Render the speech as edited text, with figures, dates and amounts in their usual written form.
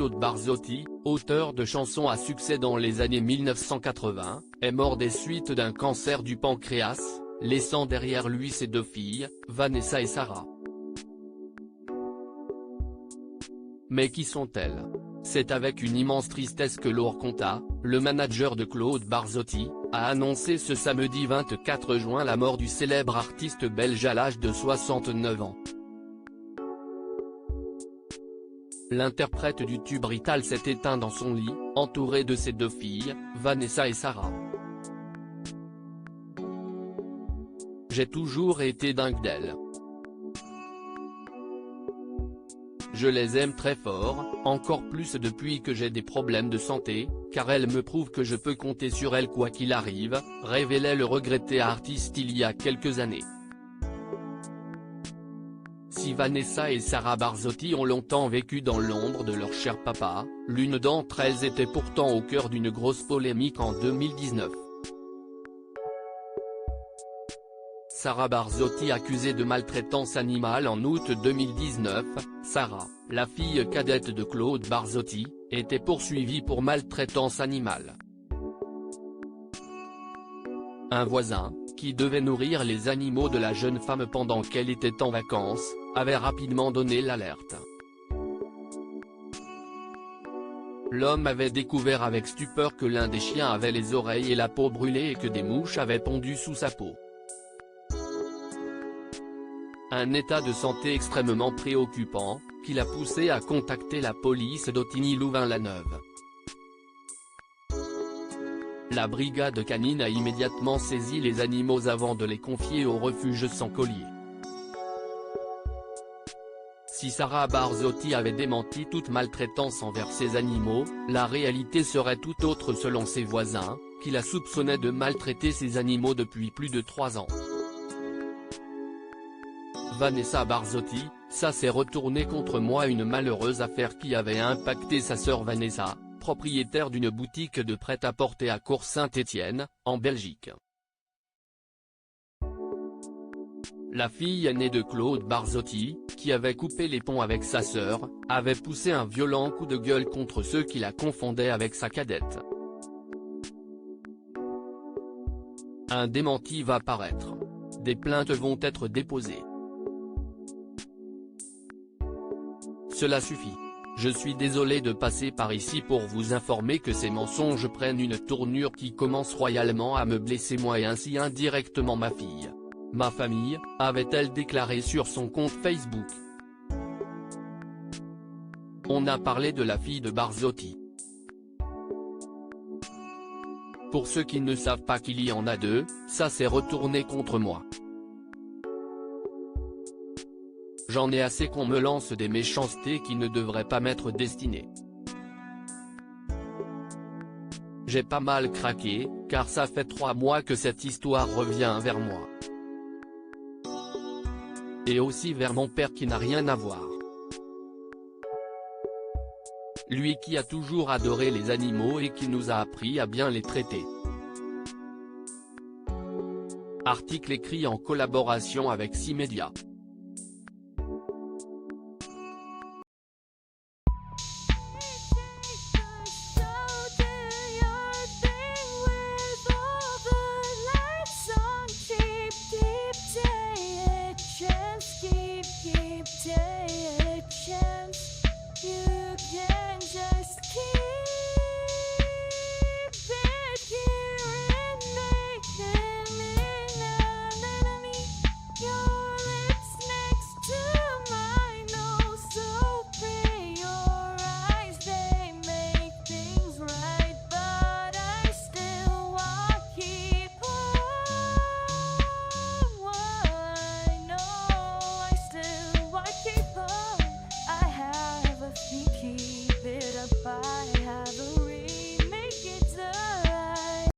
Claude Barzotti, auteur de chansons à succès dans les années 1980, est mort des suites d'un cancer du pancréas, laissant derrière lui ses deux filles, Vanessa et Sarah. Mais qui sont-elles? C'est avec une immense tristesse que Laure Conta, le manager de Claude Barzotti, a annoncé ce samedi 24 juin la mort du célèbre artiste belge à l'âge de 69 ans. L'interprète du tube Rital s'est éteint dans son lit, entouré de ses deux filles, Vanessa et Sarah. J'ai toujours été dingue d'elle. Je les aime très fort, encore plus depuis que j'ai des problèmes de santé, car elle me prouve que je peux compter sur elle quoi qu'il arrive, révélait le regretté artiste il y a quelques années. Si Vanessa et Sarah Barzotti ont longtemps vécu dans l'ombre de leur cher papa, l'une d'entre elles était pourtant au cœur d'une grosse polémique en 2019. Sarah Barzotti accusée de maltraitance animale en août 2019, Sarah, la fille cadette de Claude Barzotti, était poursuivie pour maltraitance animale. Un voisin, qui devait nourrir les animaux de la jeune femme pendant qu'elle était en vacances, avait rapidement donné l'alerte. L'homme avait découvert avec stupeur que l'un des chiens avait les oreilles et la peau brûlée et que des mouches avaient pondu sous sa peau. Un état de santé extrêmement préoccupant, qui l'a poussé à contacter la police d'Ottigny-Louvain-la-Neuve. La brigade canine a immédiatement saisi les animaux avant de les confier au refuge sans collier. Si Sarah Barzotti avait démenti toute maltraitance envers ses animaux, la réalité serait tout autre selon ses voisins, qui la soupçonnaient de maltraiter ses animaux depuis plus de 3 ans. Vanessa Barzotti, ça s'est retourné contre moi, une malheureuse affaire qui avait impacté sa sœur Vanessa, propriétaire d'une boutique de prêt-à-porter à Cours-Saint-Étienne, en Belgique. La fille aînée de Claude Barzotti, qui avait coupé les ponts avec sa sœur, avait poussé un violent coup de gueule contre ceux qui la confondaient avec sa cadette. Un démenti va paraître. Des plaintes vont être déposées. Cela suffit. Je suis désolé de passer par ici pour vous informer que ces mensonges prennent une tournure qui commence royalement à me blesser moi et ainsi indirectement ma fille. Ma famille, avait-elle déclaré sur son compte Facebook. On a parlé de la fille de Barzotti. Pour ceux qui ne savent pas qu'il y en a deux, ça s'est retourné contre moi. J'en ai assez qu'on me lance des méchancetés qui ne devraient pas m'être destinées. J'ai pas mal craqué, car ça fait 3 mois que cette histoire revient vers moi. Et aussi vers mon père qui n'a rien à voir. Lui qui a toujours adoré les animaux et qui nous a appris à bien les traiter. Article écrit en collaboration avec 6 médias.